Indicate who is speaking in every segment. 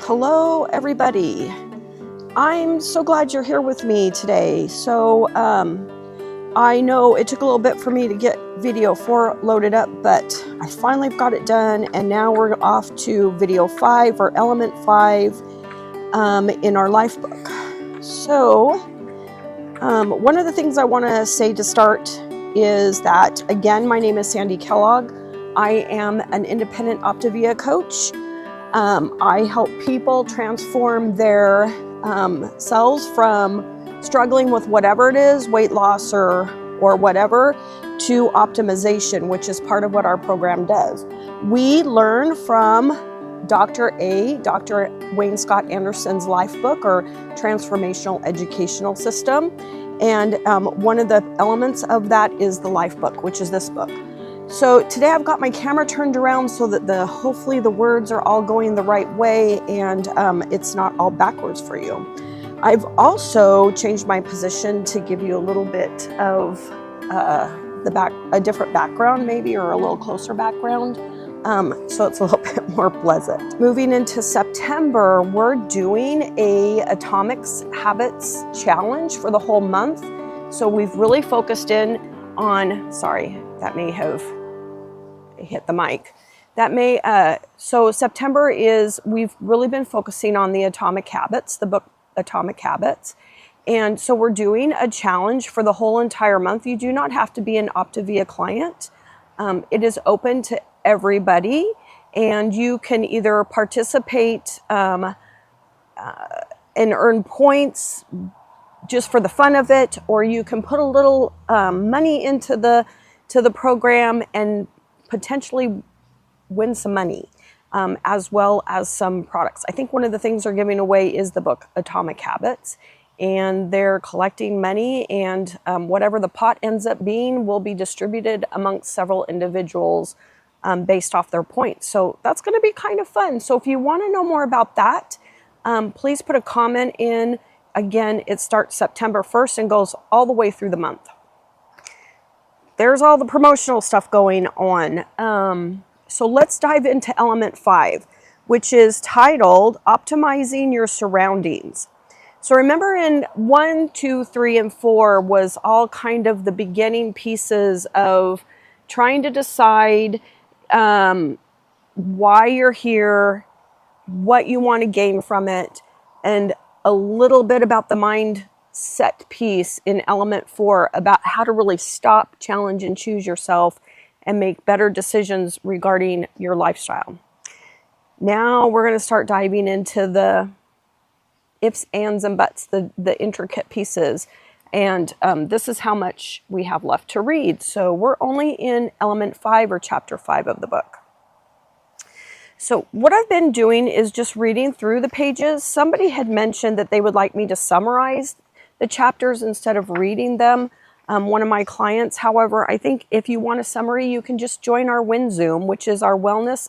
Speaker 1: Hello, everybody. I'm so glad you're here with me today. So, I know it took a little bit for me to get video 4 loaded up, but I finally got it done, and now we're off to video 5 or element 5 in our life book. So, one of the things I want to say to start is that, again, my name is Sandy Kellogg. I am an independent Optavia coach. I help people transform their selves from struggling with whatever it is, weight loss or whatever, to optimization, which is part of what our program does. We learn from Dr. Wayne Scott Anderson's life book, or Transformational Educational System. And one of the elements of that is the life book, which is this book. So today I've got my camera turned around so that hopefully the words are all going the right way and it's not all backwards for you. I've also changed my position to give you a little bit of a different background maybe, or a little closer background, so it's a little bit more pleasant. Moving into September, we're doing a Atomic Habits Challenge for the whole month. So we've really focused in on, sorry, that may have hit the mic. So September we've really been focusing on the Atomic Habits, the book Atomic Habits. And so we're doing a challenge for the whole entire month. You do not have to be an Optavia client. It is open to everybody, and you can either participate and earn points just for the fun of it, or you can put a little money into the program and potentially win some money, as well as some products. I think one of the things they're giving away is the book Atomic Habits, and they're collecting money, and whatever the pot ends up being will be distributed amongst several individuals based off their points. So that's going to be kind of fun. So if you want to know more about that, please put a comment in. Again, it starts September 1st and goes all the way through the month. There's all the promotional stuff going on. So let's dive into element 5, which is titled Optimizing Your Surroundings. So remember, in 1, 2, 3, and 4 was all kind of the beginning pieces of trying to decide why you're here, what you want to gain from it, and a little bit about the mindset piece in element 4 about how to really stop, challenge, and choose yourself and make better decisions regarding your lifestyle. Now we're going to start diving into the ifs, ands, and buts, the intricate pieces. And this is how much we have left to read. So we're only in element 5, or chapter 5 of the book. So what I've been doing is just reading through the pages. Somebody had mentioned that they would like me to summarize the chapters instead of reading them. One of my clients, however, I think if you want a summary, you can just join our WinZoom, which is our wellness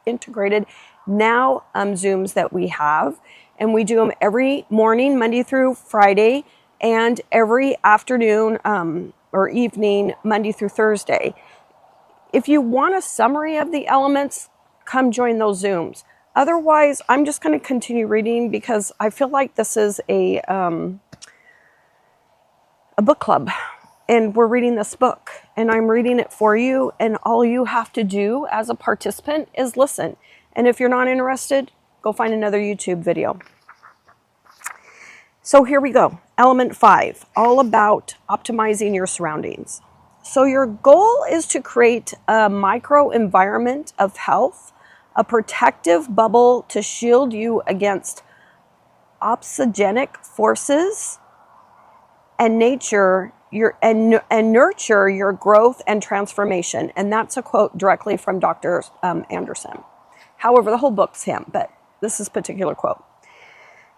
Speaker 1: integrated now Zooms that we have. And we do them every morning, Monday through Friday, and every afternoon or evening, Monday through Thursday. If you want a summary of the elements, come join those Zooms. Otherwise, I'm just going to continue reading because I feel like this is a book club, and we're reading this book, and I'm reading it for you, and all you have to do as a participant is listen. And if you're not interested, go find another YouTube video. So here we go. Element 5, all about optimizing your surroundings. So your goal is to create a micro environment of health, a protective bubble to shield you against obsogenic forces and nurture your growth and transformation. And that's a quote directly from Dr. Anderson. However, the whole book's him, but this is a particular quote.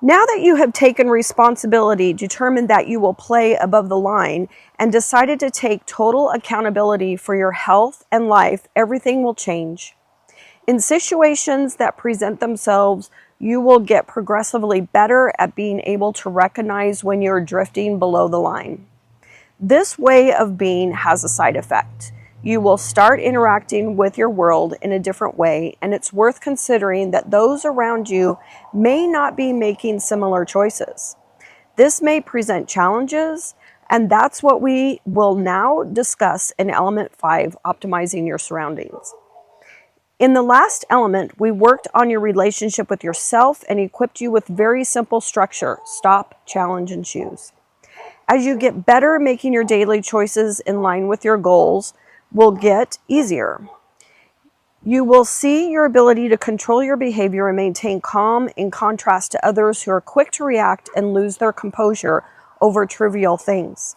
Speaker 1: Now that you have taken responsibility, determined that you will play above the line, and decided to take total accountability for your health and life, everything will change. In situations that present themselves, you will get progressively better at being able to recognize when you're drifting below the line. This way of being has a side effect. You will start interacting with your world in a different way, and it's worth considering that those around you may not be making similar choices. This may present challenges, and that's what we will now discuss in Element 5, Optimizing Your Surroundings. In the last element, we worked on your relationship with yourself and equipped you with very simple structure: stop, challenge, and choose. As you get better at making your daily choices in line with your goals, will get easier. You will see your ability to control your behavior and maintain calm in contrast to others who are quick to react and lose their composure over trivial things.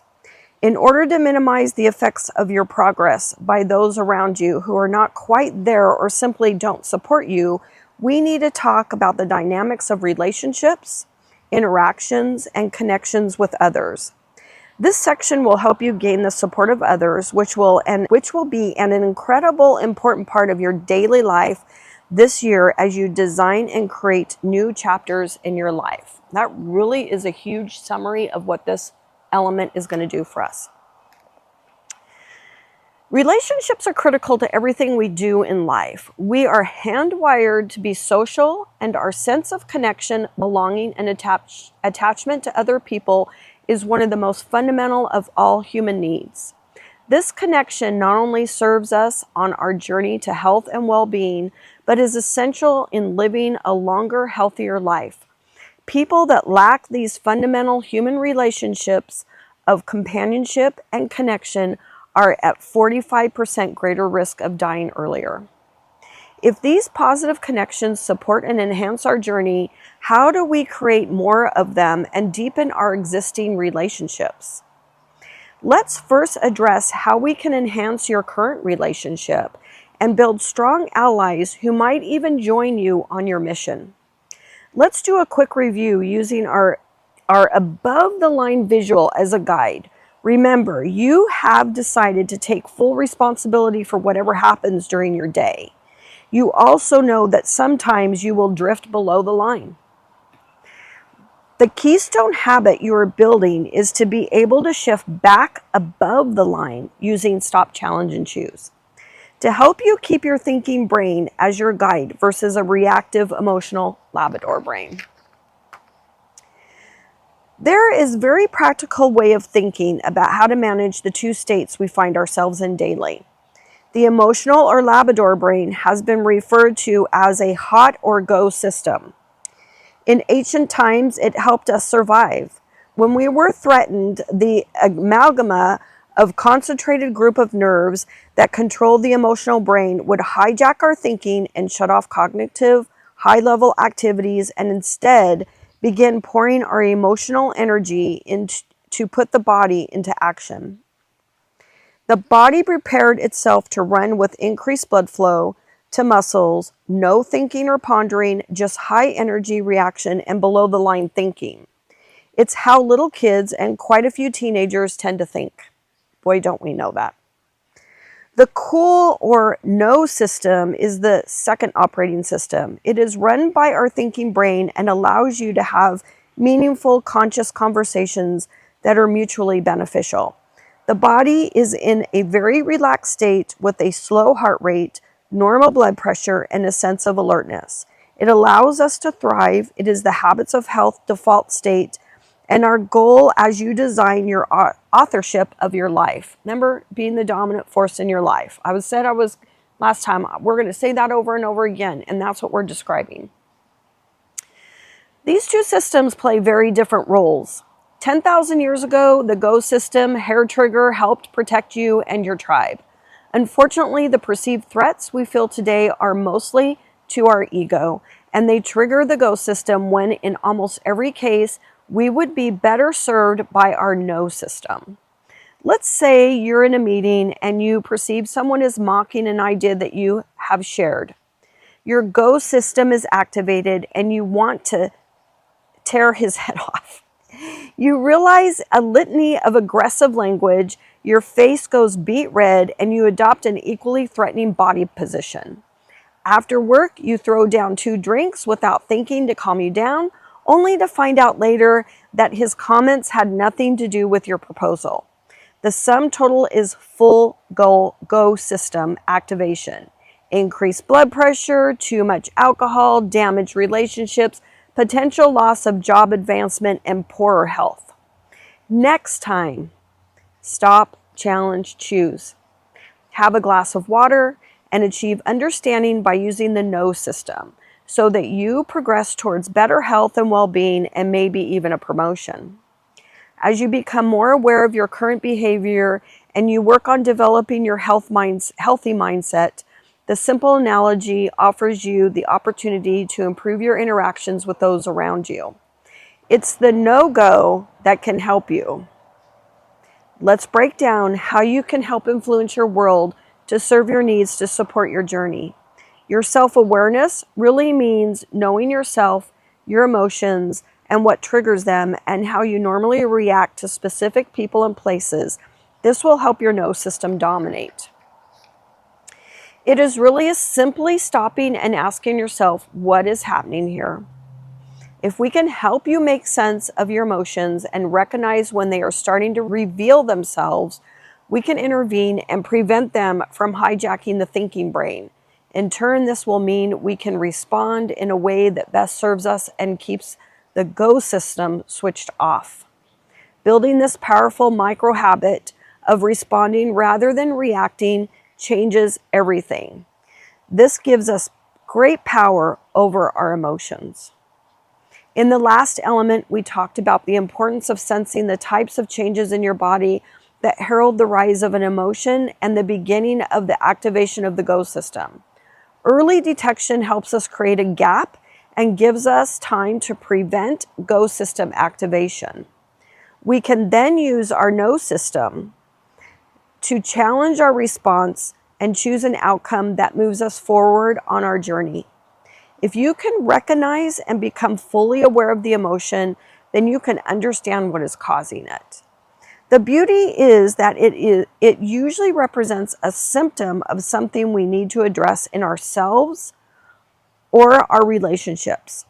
Speaker 1: In order to minimize the effects of your progress by those around you who are not quite there or simply don't support you, we need to talk about the dynamics of relationships, interactions, and connections with others. This section will help you gain the support of others, which will be an incredible important part of your daily life this year as you design and create new chapters in your life. That really is a huge summary of what this element is going to do for us. Relationships are critical to everything we do in life. We are hand-wired to be social, and our sense of connection, belonging, and attachment to other people is one of the most fundamental of all human needs. This connection not only serves us on our journey to health and well-being, but is essential in living a longer, healthier life. People that lack these fundamental human relationships of companionship and connection are at 45% greater risk of dying earlier. If these positive connections support and enhance our journey, how do we create more of them and deepen our existing relationships? Let's first address how we can enhance your current relationship and build strong allies who might even join you on your mission. Let's do a quick review using our above-the-line visual as a guide. Remember, you have decided to take full responsibility for whatever happens during your day. You also know that sometimes you will drift below the line. The keystone habit you are building is to be able to shift back above the line using stop, challenge, and choose, to help you keep your thinking brain as your guide versus a reactive, emotional Labrador brain. There is a very practical way of thinking about how to manage the two states we find ourselves in daily. The emotional or Labrador brain has been referred to as a hot or go system. In ancient times, it helped us survive. When we were threatened, the amalgama of concentrated group of nerves that control the emotional brain would hijack our thinking and shut off cognitive, high-level activities, and instead begin pouring our emotional energy to put the body into action. The body prepared itself to run with increased blood flow to muscles, no thinking or pondering, just high energy reaction and below the line thinking. It's how little kids and quite a few teenagers tend to think. Boy, don't we know that. The cool or no system is the second operating system. It is run by our thinking brain and allows you to have meaningful, conscious conversations that are mutually beneficial. The body is in a very relaxed state with a slow heart rate, normal blood pressure, and a sense of alertness. It allows us to thrive. It is the habits of health default state and our goal as you design your authorship of your life. Remember, being the dominant force in your life. Last time, we're going to say that over and over again, and that's what we're describing. These two systems play very different roles. 10,000 years ago, the go system, hair trigger, helped protect you and your tribe. Unfortunately, the perceived threats we feel today are mostly to our ego, and they trigger the go system when, in almost every case, we would be better served by our no system. Let's say you're in a meeting and you perceive someone is mocking an idea that you have shared. Your go system is activated and you want to tear his head off. You realize a litany of aggressive language, your face goes beet red, and you adopt an equally threatening body position. After work, you throw down 2 drinks without thinking to calm you down, only to find out later that his comments had nothing to do with your proposal. The sum total is full go system activation. Increased blood pressure, too much alcohol, damaged relationships, potential loss of job advancement, and poorer health. Next time, stop, challenge, choose. Have a glass of water and achieve understanding by using the no system so that you progress towards better health and well-being and maybe even a promotion. As you become more aware of your current behavior and you work on developing your healthy mindset, the simple analogy offers you the opportunity to improve your interactions with those around you. It's the no-go that can help you. Let's break down how you can help influence your world to serve your needs to support your journey. Your self-awareness really means knowing yourself, your emotions, and what triggers them, and how you normally react to specific people and places. This will help your no system dominate. It is really simply stopping and asking yourself, what is happening here? If we can help you make sense of your emotions and recognize when they are starting to reveal themselves, we can intervene and prevent them from hijacking the thinking brain. In turn, this will mean we can respond in a way that best serves us and keeps the go system switched off. Building this powerful micro habit of responding rather than reacting changes everything. This gives us great power over our emotions. In the last element, we talked about the importance of sensing the types of changes in your body that herald the rise of an emotion and the beginning of the activation of the go system. Early detection helps us create a gap and gives us time to prevent go system activation. We can then use our no system to challenge our response and choose an outcome that moves us forward on our journey. If you can recognize and become fully aware of the emotion, then you can understand what is causing it. The beauty is that it usually represents a symptom of something we need to address in ourselves or our relationships.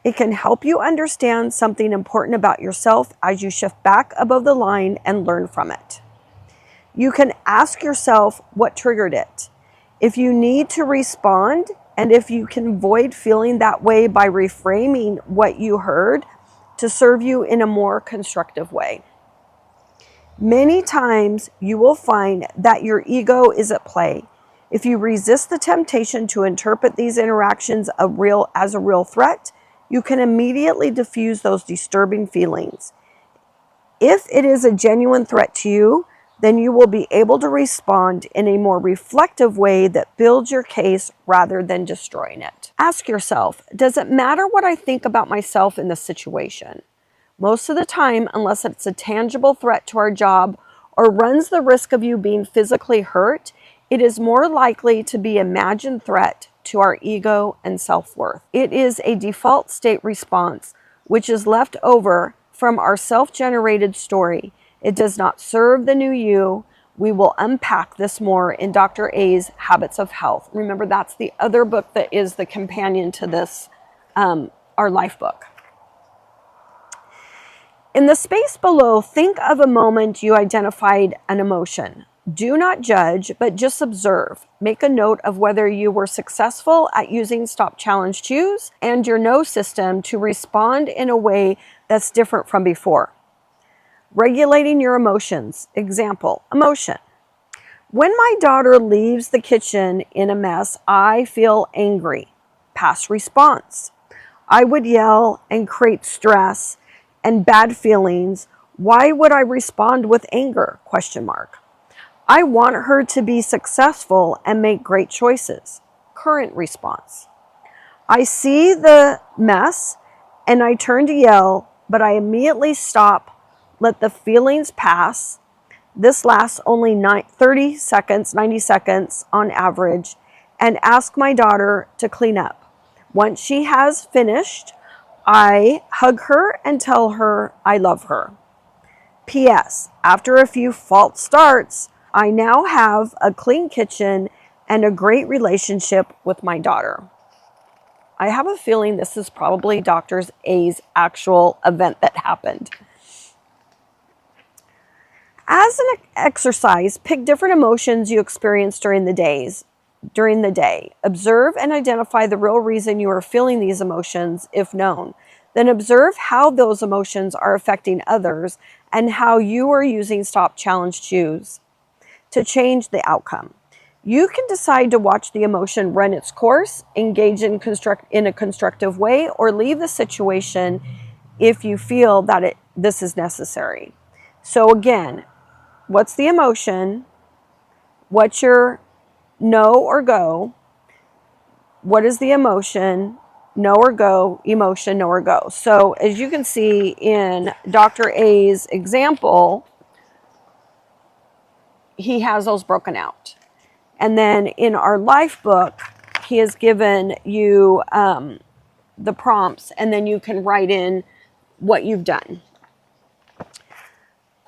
Speaker 1: It can help you understand something important about yourself as you shift back above the line and learn from it. You can ask yourself what triggered it. If you need to respond, and if you can avoid feeling that way by reframing what you heard to serve you in a more constructive way. Many times you will find that your ego is at play. If you resist the temptation to interpret these interactions as a real threat, you can immediately diffuse those disturbing feelings. If it is a genuine threat to you, then you will be able to respond in a more reflective way that builds your case rather than destroying it. Ask yourself, does it matter what I think about myself in this situation? Most of the time, unless it's a tangible threat to our job or runs the risk of you being physically hurt, it is more likely to be an imagined threat to our ego and self-worth. It is a default state response, which is left over from our self-generated story. It does not serve the new you. We will unpack this more in Dr. A's Habits of Health. Remember, that's the other book that is the companion to this, our life book. In the space below, think of a moment you identified an emotion. Do not judge, but just observe. Make a note of whether you were successful at using Stop, Challenge, Choose and your no system to respond in a way that's different from before. Regulating your emotions. Example, emotion. When my daughter leaves the kitchen in a mess, I feel angry. Past response. I would yell and create stress and bad feelings. Why would I respond with anger? Question mark. I want her to be successful and make great choices. Current response. I see the mess and I turn to yell, but I immediately stop. Let the feelings pass. This lasts only 90 seconds on average, and ask my daughter to clean up. Once she has finished, I hug her and tell her I love her. P.S. After a few false starts, I now have a clean kitchen and a great relationship with my daughter. I have a feeling this is probably Dr. A's actual event that happened. As an exercise, pick different emotions you experience during the day. Observe and identify the real reason you are feeling these emotions, if known. Then observe how those emotions are affecting others and how you are using Stop Challenge Choose to change the outcome. You can decide to watch the emotion run its course, engage in a constructive way, or leave the situation if you feel that this is necessary. So again, what's the emotion? What's your no or go? What is the emotion? No or go, emotion, no or go. So as you can see in Dr. A's example, he has those broken out. And then in our life book, he has given you the prompts, and then you can write in what you've done.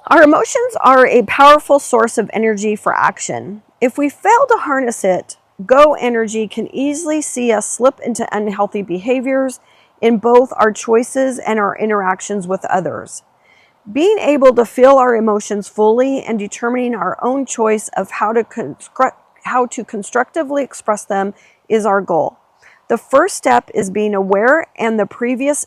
Speaker 1: Our emotions are a powerful source of energy for action. If we fail to harness it, go energy can easily see us slip into unhealthy behaviors in both our choices and our interactions with others. Being able to feel our emotions fully and determining our own choice of how to constructively express them is our goal. The first step is being aware, and the previous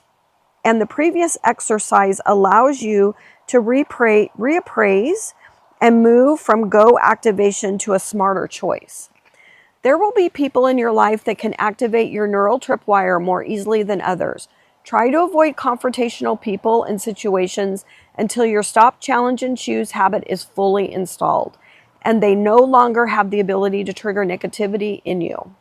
Speaker 1: exercise allows you to reappraise and move from go activation to a smarter choice. There will be people in your life that can activate your neural tripwire more easily than others. Try to avoid confrontational people and situations until your Stop, Challenge, and Choose habit is fully installed and they no longer have the ability to trigger negativity in you.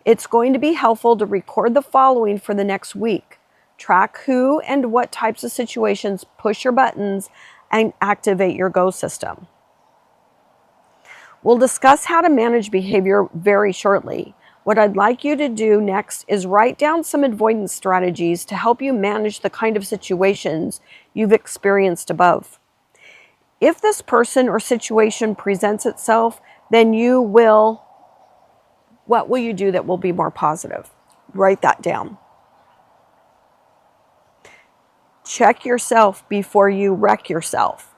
Speaker 1: It's going to be helpful to record the following for the next week. Track who and what types of situations push your buttons and activate your go system. We'll discuss how to manage behavior very shortly. What I'd like you to do next is write down some avoidance strategies to help you manage the kind of situations you've experienced above. If this person or situation presents itself, then what will you do that will be more positive? Write that down. Check yourself before you wreck yourself.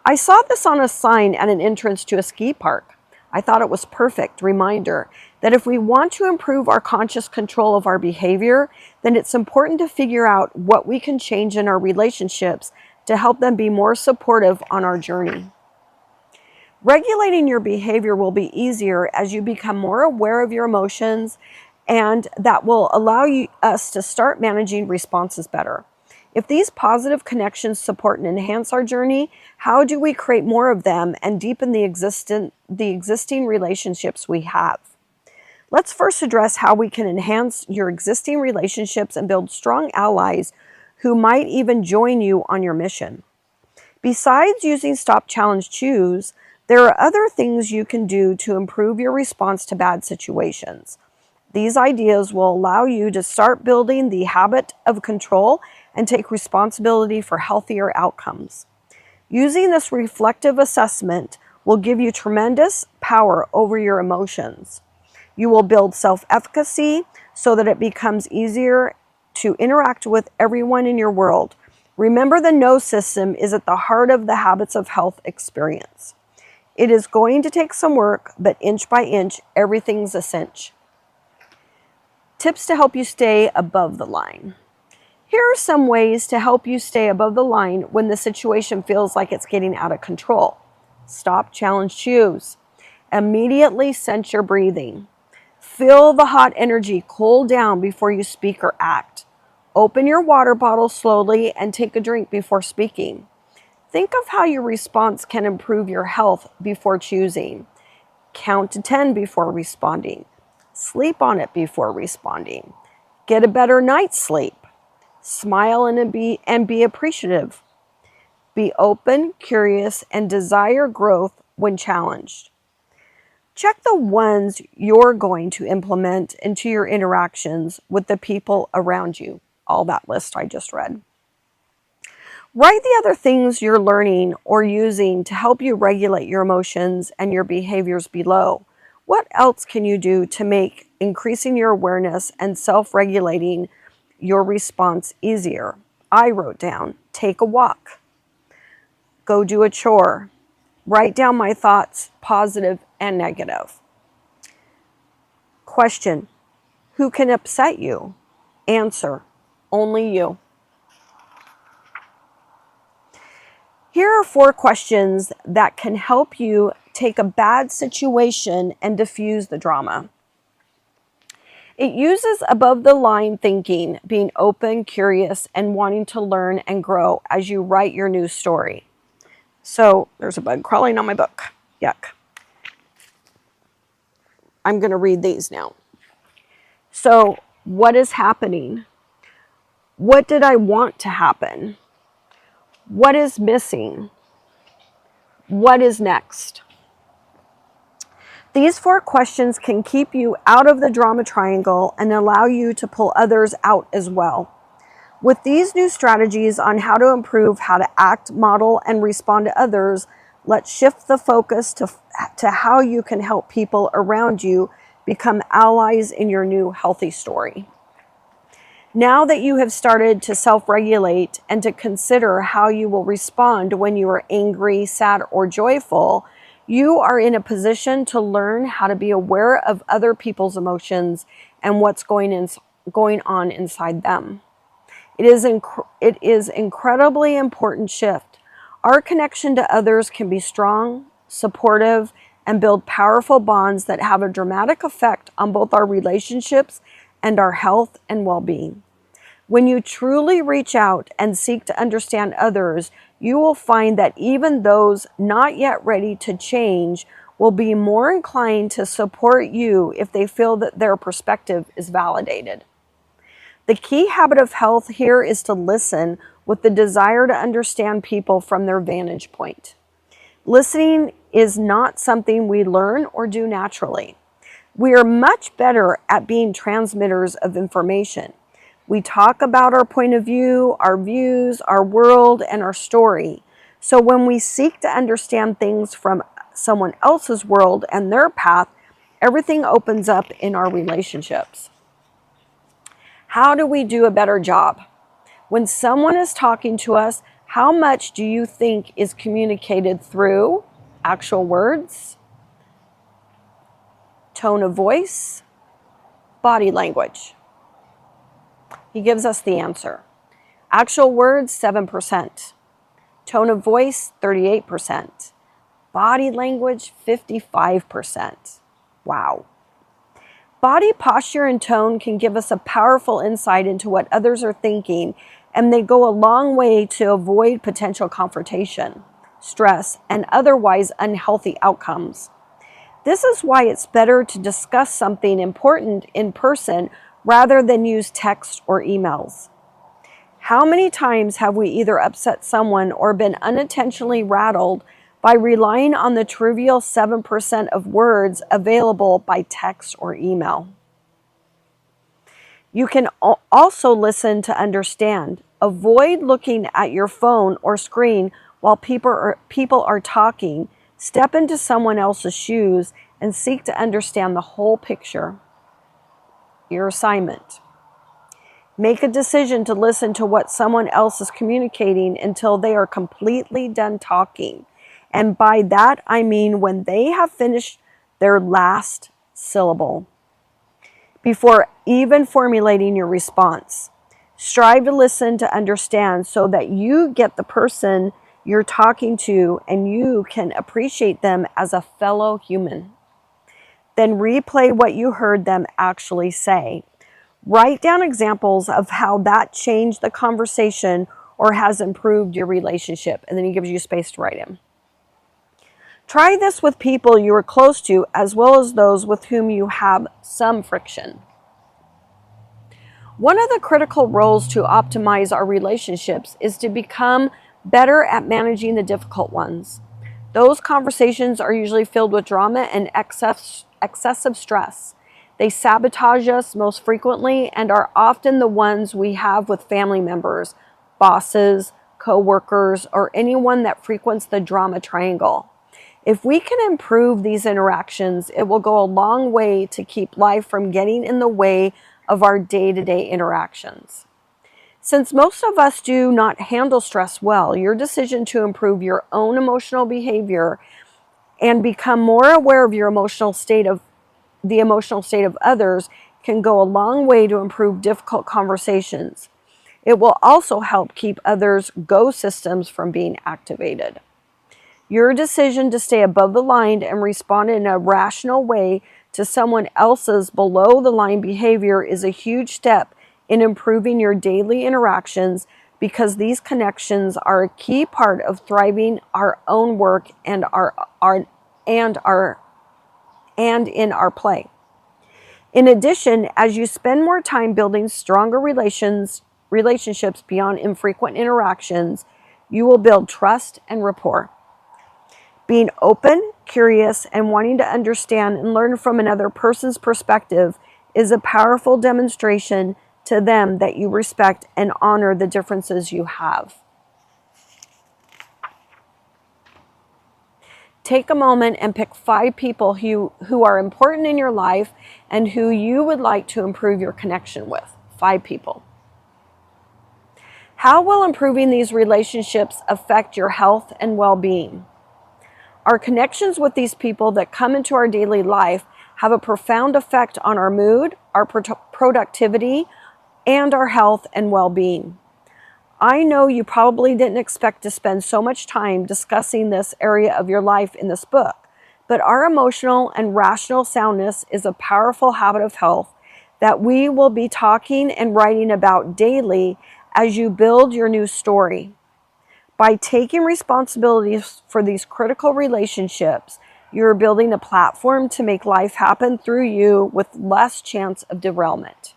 Speaker 1: I saw this on a sign at an entrance to a ski park. I thought it was perfect reminder that if we want to improve our conscious control of our behavior, then it's important to figure out what we can change in our relationships to help them be more supportive on our journey. Regulating your behavior will be easier as you become more aware of your emotions, and that will allow us to start managing responses better. If these positive connections support and enhance our journey, how do we create more of them and deepen the existing relationships we have? Let's first address how we can enhance your existing relationships and build strong allies who might even join you on your mission. Besides using Stop, Challenge, Choose, there are other things you can do to improve your response to bad situations. These ideas will allow you to start building the habit of control and take responsibility for healthier outcomes. Using this reflective assessment will give you tremendous power over your emotions. You will build self-efficacy so that it becomes easier to interact with everyone in your world. Remember, the no system is at the heart of the Habits of Health experience. It is going to take some work, but inch by inch, everything's a cinch. Tips to help you stay above the line. Here are some ways to help you stay above the line when the situation feels like it's getting out of control. Stop, challenge, choose. Immediately sense your breathing. Feel the hot energy cool down before you speak or act. Open your water bottle slowly and take a drink before speaking. Think of how your response can improve your health before choosing. Count to 10 before responding. Sleep on it before responding. Get a better night's sleep. Smile and be appreciative. Be open, curious, and desire growth when challenged. Check the ones you're going to implement into your interactions with the people around you. All that list I just read. Write the other things you're learning or using to help you regulate your emotions and your behaviors below. What else can you do to make increasing your awareness and self-regulating your response easier? I wrote down, take a walk, go do a chore, Write down my thoughts, positive and negative. Question: who can upset you? Answer: only you. Here are 4 questions that can help you take a bad situation and diffuse the drama. It uses above the line thinking, being open, curious, and wanting to learn and grow as you write your new story. So there's a bug crawling on my book. Yuck. I'm going to read these now. So, what is happening? What did I want to happen? What is missing? What is next? These 4 questions can keep you out of the drama triangle and allow you to pull others out as well. With these new strategies on how to improve how to act, model, and respond to others, let's shift the focus to how you can help people around you become allies in your new healthy story. Now that you have started to self-regulate and to consider how you will respond when you are angry, sad, or joyful, you are in a position to learn how to be aware of other people's emotions and what's going on inside them. It is incredibly important shift. Our connection to others can be strong, supportive, and build powerful bonds that have a dramatic effect on both our relationships and our health and well-being. When you truly reach out and seek to understand others, you will find that even those not yet ready to change will be more inclined to support you if they feel that their perspective is validated. The key habit of health here is to listen with the desire to understand people from their vantage point. Listening is not something we learn or do naturally. We are much better at being transmitters of information. We talk about our point of view, our views, our world, and our story. So when we seek to understand things from someone else's world and their path, everything opens up in our relationships. How do we do a better job? When someone is talking to us, how much do you think is communicated through actual words, tone of voice, body language? He gives us the answer. Actual words, 7%. Tone of voice, 38%. Body language, 55%. Wow. Body posture and tone can give us a powerful insight into what others are thinking, and they go a long way to avoid potential confrontation, stress, and otherwise unhealthy outcomes. This is why it's better to discuss something important in person rather than use text or emails. How many times have we either upset someone or been unintentionally rattled by relying on the trivial 7% of words available by text or email? You can also listen to understand. Avoid looking at your phone or screen while people are talking. Step into someone else's shoes and seek to understand the whole picture. Your assignment: make a decision to listen to what someone else is communicating until they are completely done talking. And by that, I mean when they have finished their last syllable, before even formulating your response. Strive to listen to understand so that you get the person you're talking to and you can appreciate them as a fellow human. Then replay what you heard them actually say. Write down examples of how that changed the conversation or has improved your relationship. And then he gives you space to write them. Try this with people you are close to as well as those with whom you have some friction. One of the critical roles to optimize our relationships is to become better at managing the difficult ones. Those conversations are usually filled with drama and excessive stress. They sabotage us most frequently and are often the ones we have with family members, bosses, co-workers, or anyone that frequents the drama triangle. If we can improve these interactions, it will go a long way to keep life from getting in the way of our day-to-day interactions. Since most of us do not handle stress well, your decision to improve your own emotional behavior and become more aware of your emotional state of others can go a long way to improve difficult conversations. It will also help keep others' go systems from being activated. Your decision to stay above the line and respond in a rational way to someone else's below the line behavior is a huge step in improving your daily interactions, because these connections are a key part of thriving our own work and in our play. In addition, as you spend more time building stronger relationships beyond infrequent interactions, you will build trust and rapport. Being open, curious, and wanting to understand and learn from another person's perspective is a powerful demonstration to them that you respect and honor the differences you have. Take a moment and pick 5 people who are important in your life and who you would like to improve your connection with. 5 people. How will improving these relationships affect your health and well-being? Our connections with these people that come into our daily life have a profound effect on our mood, our productivity, and our health and well-being. I know you probably didn't expect to spend so much time discussing this area of your life in this book, but our emotional and rational soundness is a powerful habit of health that we will be talking and writing about daily as you build your new story. By taking responsibility for these critical relationships, you're building a platform to make life happen through you with less chance of derailment.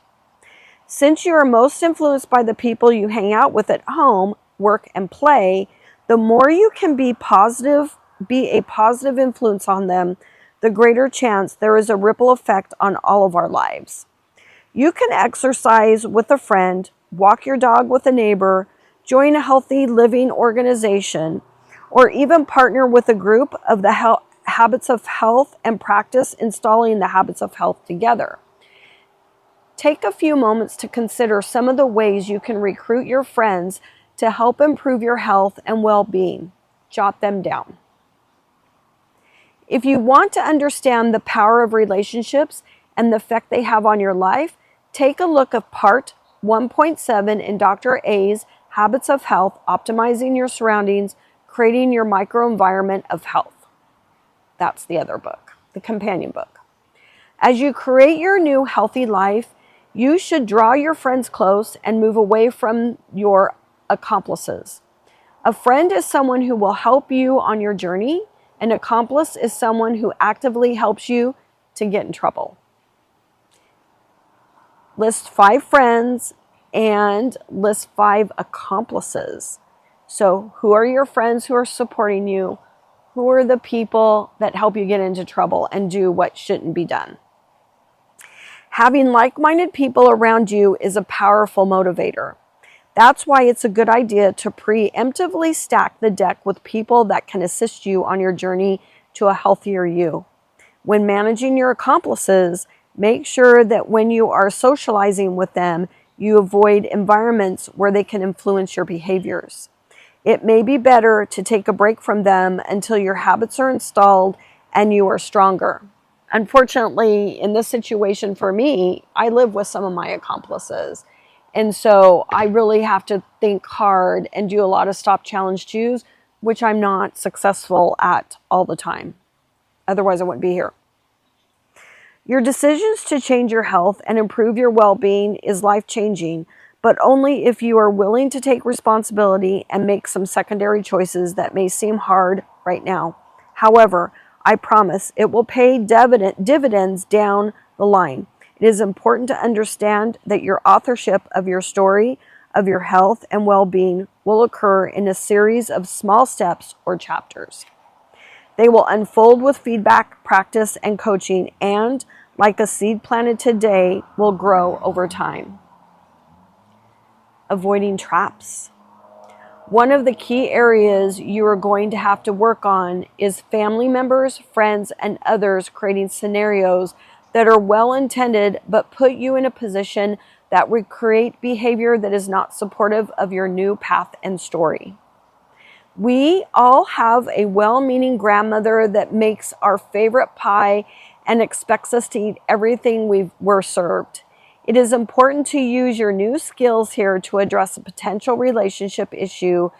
Speaker 1: Since you are most influenced by the people you hang out with at home, work, and play, the more you can be a positive influence on them, the greater chance there is a ripple effect on all of our lives. You can exercise with a friend, walk your dog with a neighbor, join a healthy living organization, or even partner with a group of the habits of health and practice installing the habits of health together. Take a few moments to consider some of the ways you can recruit your friends to help improve your health and well-being. Jot them down. If you want to understand the power of relationships and the effect they have on your life, take a look at part 1.7 in Dr. A's Habits of Health, Optimizing Your Surroundings, Creating Your Microenvironment of Health. That's the other book, the companion book. As you create your new healthy life, you should draw your friends close and move away from your accomplices. A friend is someone who will help you on your journey. An accomplice is someone who actively helps you to get in trouble. List 5 friends and list 5 accomplices. So who are your friends who are supporting you? Who are the people that help you get into trouble and do what shouldn't be done? Having like-minded people around you is a powerful motivator. That's why it's a good idea to preemptively stack the deck with people that can assist you on your journey to a healthier you. When managing your accomplices, make sure that when you are socializing with them, you avoid environments where they can influence your behaviors. It may be better to take a break from them until your habits are installed and you are stronger. Unfortunately, in this situation for me, I live with some of my accomplices. And so I really have to think hard and do a lot of stop, challenge, choose, which I'm not successful at all the time. Otherwise, I wouldn't be here. Your decisions to change your health and improve your well-being is life-changing, but only if you are willing to take responsibility and make some secondary choices that may seem hard right now. However, I promise it will pay dividends down the line. It is important to understand that your authorship of your story of your health and well-being will occur in a series of small steps or chapters. They will unfold with feedback, practice, and coaching, and, like a seed planted today, will grow over time. Avoiding traps. One of the key areas you are going to have to work on is family members, friends, and others creating scenarios that are well intended but put you in a position that would create behavior that is not supportive of your new path and story. We all have a well-meaning grandmother that makes our favorite pie and expects us to eat everything we're served. It is important to use your new skills here to address a potential relationship issue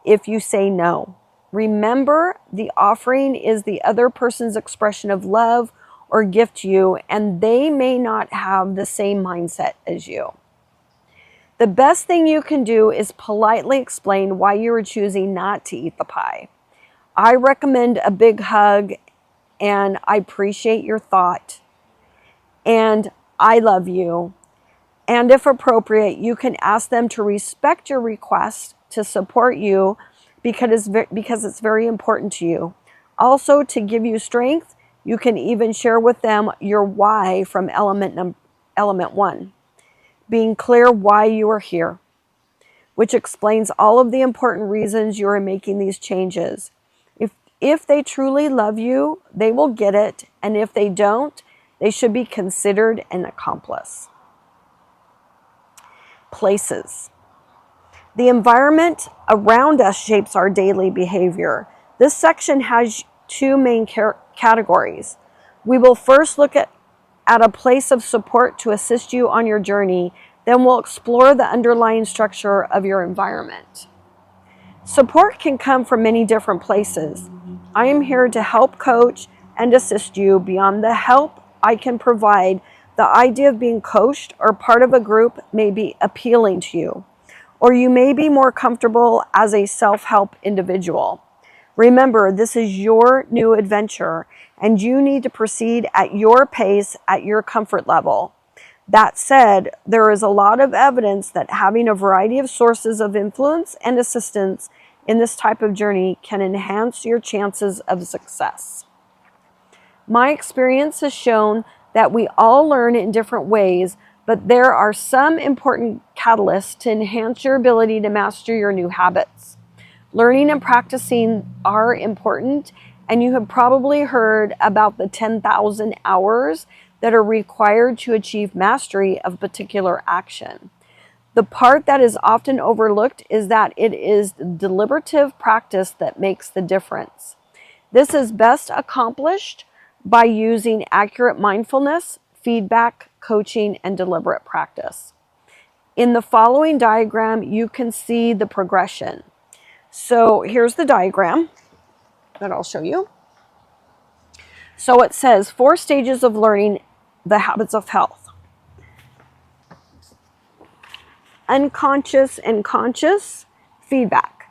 Speaker 1: if you say no. Remember, the offering is the other person's expression of love or gift to you, and they may not have the same mindset as you. The best thing you can do is politely explain why you are choosing not to eat the pie. I recommend a big hug, and I appreciate your thought, and I love you. And if appropriate, you can ask them to respect your request to support you because it's very important to you. Also, to give you strength, you can even share with them your why from element 1, being clear why you are here, which explains all of the important reasons you are making these changes. If they truly love you, they will get it, and if they don't, they should be considered an accomplice. Places. The environment around us shapes our daily behavior. This section has 2 main categories. We will first look at a place of support to assist you on your journey, then we'll explore the underlying structure of your environment. Support can come from many different places. I am here to help coach and assist you. Beyond the help I can provide, the idea of being coached or part of a group may be appealing to you, or you may be more comfortable as a self-help individual. Remember, this is your new adventure, and you need to proceed at your pace, at your comfort level. That said, there is a lot of evidence that having a variety of sources of influence and assistance in this type of journey can enhance your chances of success. My experience has shown that we all learn in different ways, but there are some important catalysts to enhance your ability to master your new habits. Learning and practicing are important, and you have probably heard about the 10,000 hours that are required to achieve mastery of a particular action. The part that is often overlooked is that it is deliberative practice that makes the difference. This is best accomplished by using accurate mindfulness, feedback, coaching, and deliberate practice. In the following diagram, you can see the progression. So here's the diagram that I'll show you. So it says 4 stages of learning the habits of health. Unconscious and conscious, feedback.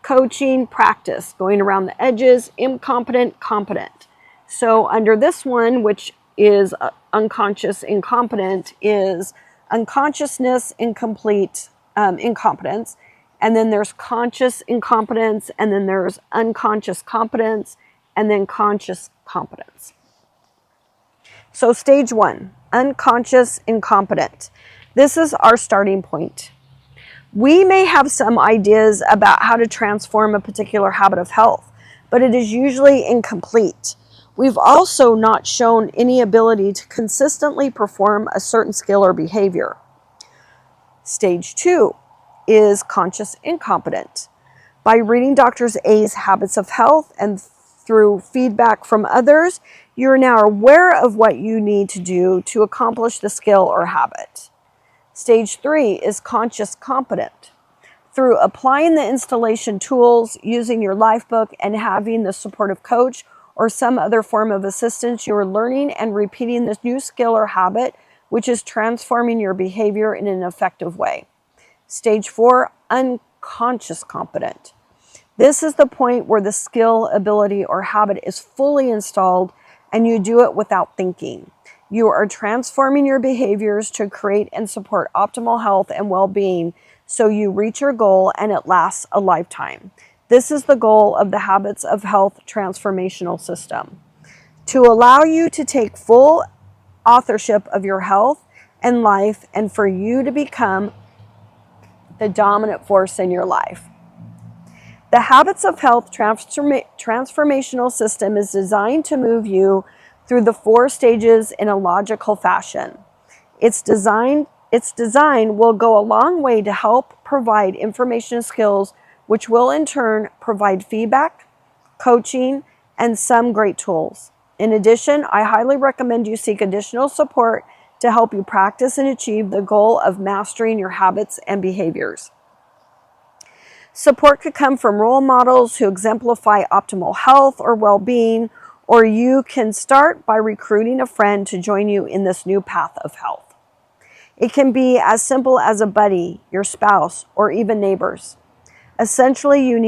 Speaker 1: Coaching, practice, going around the edges, incompetent, competent. So under this one, which is unconscious, incompetent, is unconsciousness, incomplete, incompetence. And then there's conscious incompetence, and then there's unconscious competence, and then conscious competence. So stage 1, unconscious incompetent. This is our starting point. We may have some ideas about how to transform a particular habit of health, but it is usually incomplete. We've also not shown any ability to consistently perform a certain skill or behavior. Stage 2 is conscious incompetent. By reading Dr. A's Habits of Health and through feedback from others, you are now aware of what you need to do to accomplish the skill or habit. Stage 3 is conscious competent. Through applying the installation tools, using your life book, and having the supportive coach or some other form of assistance, you are learning and repeating this new skill or habit, which is transforming your behavior in an effective way. Stage 4, unconscious competent. This is the point where the skill, ability, or habit is fully installed and you do it without thinking. You are transforming your behaviors to create and support optimal health and well-being so you reach your goal and it lasts a lifetime. This is the goal of the Habits of Health transformational system. To allow you to take full authorship of your health and life, and for you to become the dominant force in your life. The Habits of Health transformational system is designed to move you through the 4 stages in a logical fashion. Its design will go a long way to help provide information and skills, which will in turn provide feedback, coaching, and some great tools. In addition, I highly recommend you seek additional support to help you practice and achieve the goal of mastering your habits and behaviors. Support could come from role models who exemplify optimal health or well-being, or you can start by recruiting a friend to join you in this new path of health. It can be as simple as a buddy, your spouse, or even neighbors. Essentially, you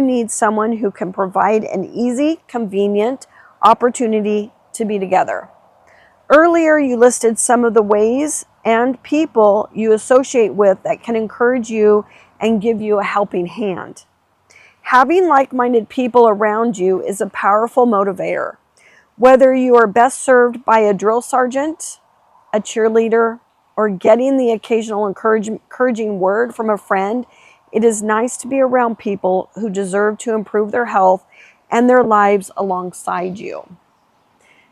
Speaker 1: need someone who can provide an easy, convenient opportunity to be together. Earlier, you listed some of the ways and people you associate with that can encourage you and give you a helping hand. Having like-minded people around you is a powerful motivator. Whether you are best served by a drill sergeant, a cheerleader, or getting the occasional encouraging word from a friend, it is nice to be around people who deserve to improve their health and their lives alongside you.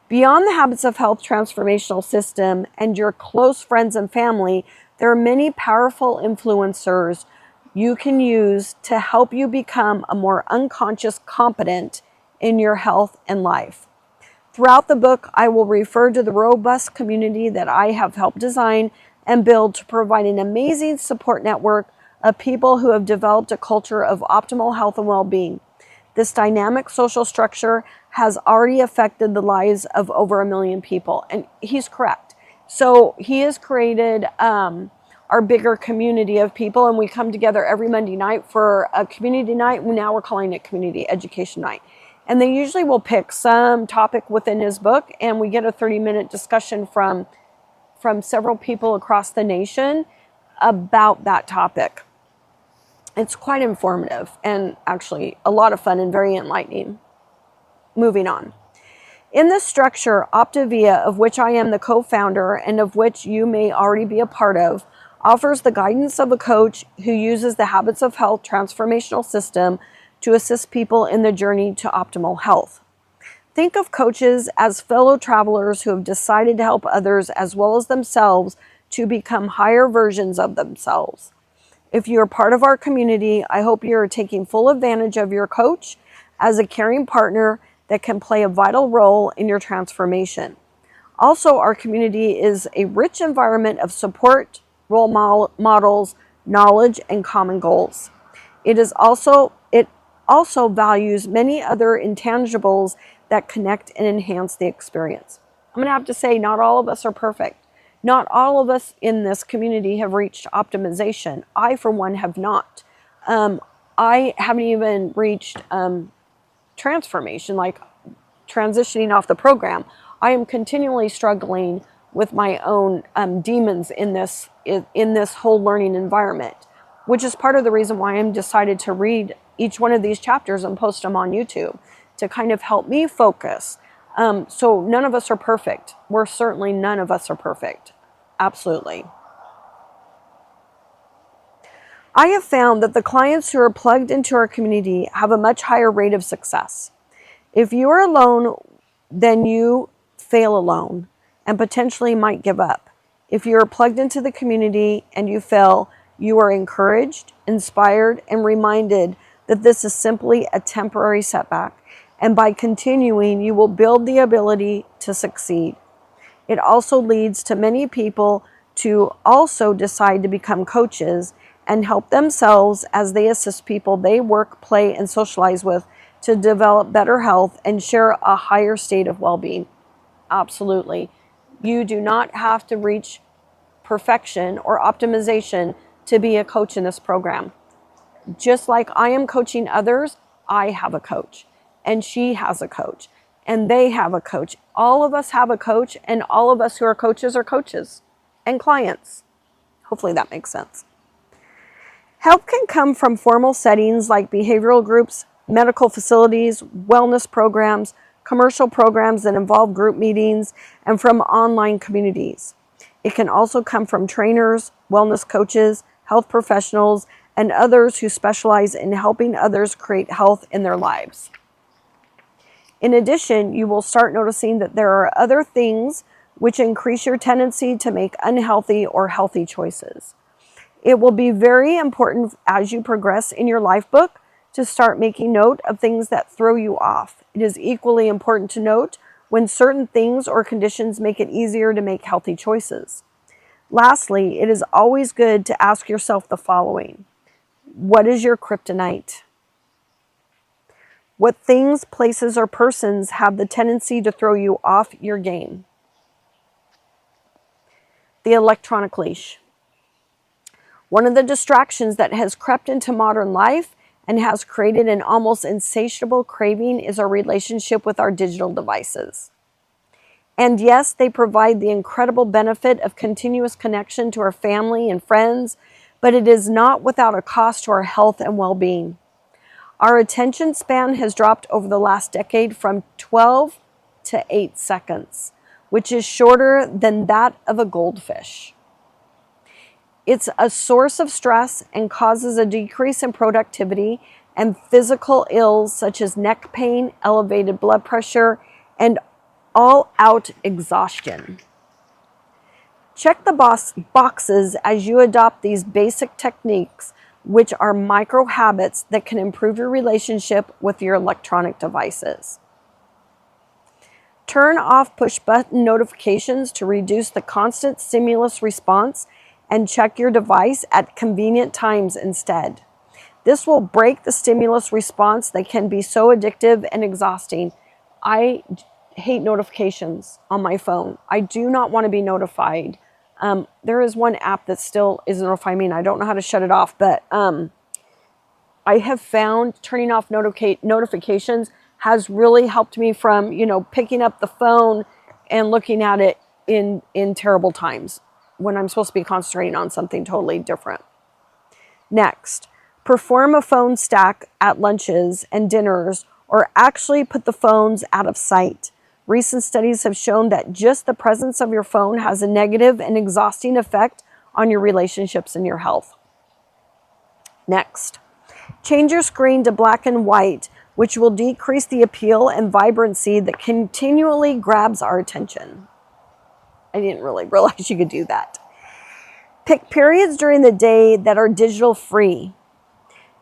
Speaker 1: Beyond the Habits of Health transformational system and your close friends and family, there are many powerful influencers you can use to help you become a more unconscious competent in your health and life. Throughout the book, I will refer to the robust community that I have helped design and build to provide an amazing support network of people who have developed a culture of optimal health and well-being. This dynamic social structure has already affected the lives of over 1 million people. And he's correct. So he has created our bigger community of people, and we come together every Monday night for a community night. Now we're calling it Community Education Night. And they usually will pick some topic within his book, and we get a 30-minute discussion from several people across the nation about that topic. It's quite informative and actually a lot of fun and very enlightening. Moving on. In this structure, Optavia, of which I am the co-founder and of which you may already be a part of, offers the guidance of a coach who uses the Habits of Health transformational system to assist people in the journey to optimal health. Think of coaches as fellow travelers who have decided to help others as well as themselves to become higher versions of themselves. If you are part of our community, I hope you are taking full advantage of your coach as a caring partner that can play a vital role in your transformation. Also, our community is a rich environment of support, role models, knowledge, and common goals. It also values many other intangibles that connect and enhance the experience. I'm going to have to say, not all of us are perfect. Not all of us in this community have reached optimization. I, for one, have not. I haven't even reached transformation, like transitioning off the program. I am continually struggling with my own demons in this whole learning environment, which is part of the reason why I'm decided to read each one of these chapters and post them on YouTube to kind of help me focus. So none of us are perfect. None of us are perfect. Absolutely. I have found that the clients who are plugged into our community have a much higher rate of success. If you are alone, then you fail alone and potentially might give up. If you are plugged into the community and you fail, you are encouraged, inspired, and reminded that this is simply a temporary setback. And by continuing, you will build the ability to succeed. It also leads to many people to also decide to become coaches and help themselves as they assist people they work, play, and socialize with to develop better health and share a higher state of well-being. Absolutely. You do not have to reach perfection or optimization to be a coach in this program. Just like I am coaching others, I have a coach, and she has a coach, and they have a coach. All of us have a coach, and all of us who are coaches and clients. Hopefully that makes sense. Help can come from formal settings like behavioral groups, medical facilities, wellness programs, commercial programs that involve group meetings, and from online communities. It can also come from trainers, wellness coaches, health professionals, and others who specialize in helping others create health in their lives. In addition, you will start noticing that there are other things which increase your tendency to make unhealthy or healthy choices. It will be very important as you progress in your life book to start making note of things that throw you off. It is equally important to note when certain things or conditions make it easier to make healthy choices. Lastly, it is always good to ask yourself the following. What is your kryptonite? What things, places, or persons have the tendency to throw you off your game? The electronic leash. One of the distractions that has crept into modern life and has created an almost insatiable craving is our relationship with our digital devices. And yes, they provide the incredible benefit of continuous connection to our family and friends, but it is not without a cost to our health and well-being. Our attention span has dropped over the last decade from 12 to 8 seconds, which is shorter than that of a goldfish. It's a source of stress and causes a decrease in productivity and physical ills such as neck pain, elevated blood pressure, and all-out exhaustion. Check the boxes as you adopt these basic techniques, which are micro habits that can improve your relationship with your electronic devices. Turn off push-button notifications to reduce the constant stimulus response and check your device at convenient times instead. This will break the stimulus response that can be so addictive and exhausting. I hate notifications on my phone. I do not want to be notified. There is one app that still is notifying me, and I don't know how to shut it off, but I have found turning off notifications has really helped me from, picking up the phone and looking at it in terrible times when I'm supposed to be concentrating on something totally different. Next, perform a phone stack at lunches and dinners, or actually put the phones out of sight. Recent studies have shown that just the presence of your phone has a negative and exhausting effect on your relationships and your health. Next, change your screen to black and white, which will decrease the appeal and vibrancy that continually grabs our attention. I didn't really realize you could do that. Pick periods during the day that are digital free.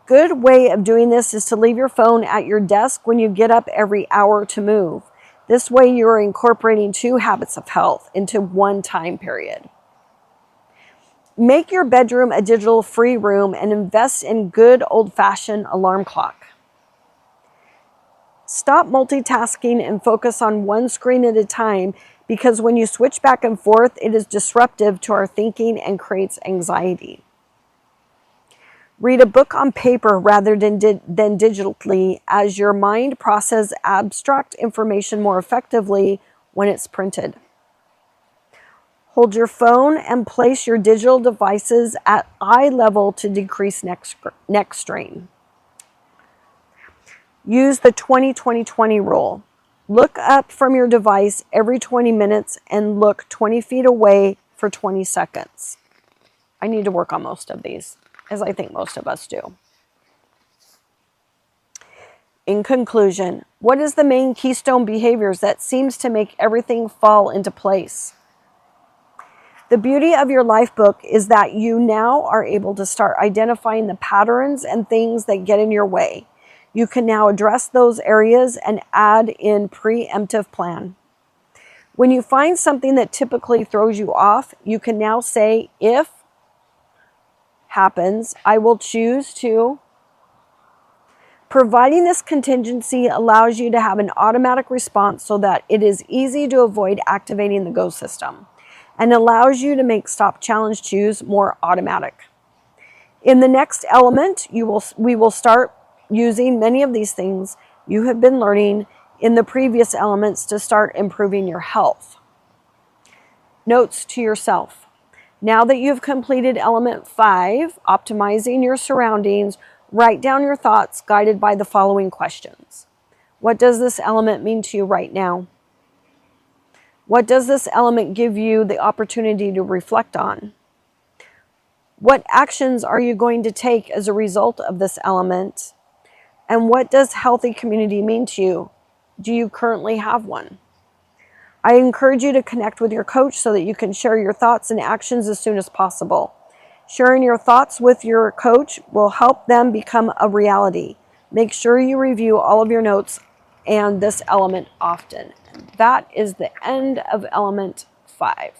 Speaker 1: Good way of doing this is to leave your phone at your desk when you get up every hour to move. This way you are incorporating 2 habits of health into one time period. Make your bedroom a digital free room and invest in good old-fashioned alarm clock. Stop multitasking and focus on one screen at a time, because when you switch back and forth, it is disruptive to our thinking and creates anxiety. Read a book on paper rather than digitally, as your mind processes abstract information more effectively when it's printed. Hold your phone and place your digital devices at eye level to decrease neck strain. Use the 20-20-20 rule. Look up from your device every 20 minutes and look 20 feet away for 20 seconds. I need to work on most of these, as I think most of us do. In conclusion, what is the main keystone behaviors that seems to make everything fall into place? The beauty of your life book is that you now are able to start identifying the patterns and things that get in your way. You can now address those areas and add in preemptive plan. When you find something that typically throws you off, you can now say, if happens, I will choose to. Providing this contingency allows you to have an automatic response so that it is easy to avoid activating the go system, and allows you to make stop challenge choose more automatic. In the next element, we will start using many of these things you have been learning in the previous elements to start improving your health. Notes to yourself. Now that you've completed element 5, optimizing your surroundings, write down your thoughts guided by the following questions. What does this element mean to you right now? What does this element give you the opportunity to reflect on? What actions are you going to take as a result of this element? And what does healthy community mean to you? Do you currently have one? I encourage you to connect with your coach so that you can share your thoughts and actions as soon as possible. Sharing your thoughts with your coach will help them become a reality. Make sure you review all of your notes and this element often. That is the end of element 5.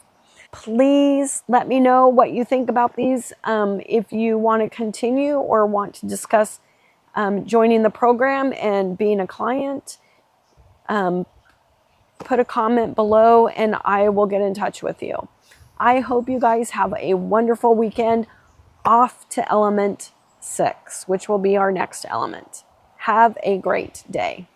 Speaker 1: Please let me know what you think about these. If you want to continue or want to discuss joining the program and being a client, put a comment below and I will get in touch with you. I hope you guys have a wonderful weekend. Off to element 6, which will be our next element. Have a great day.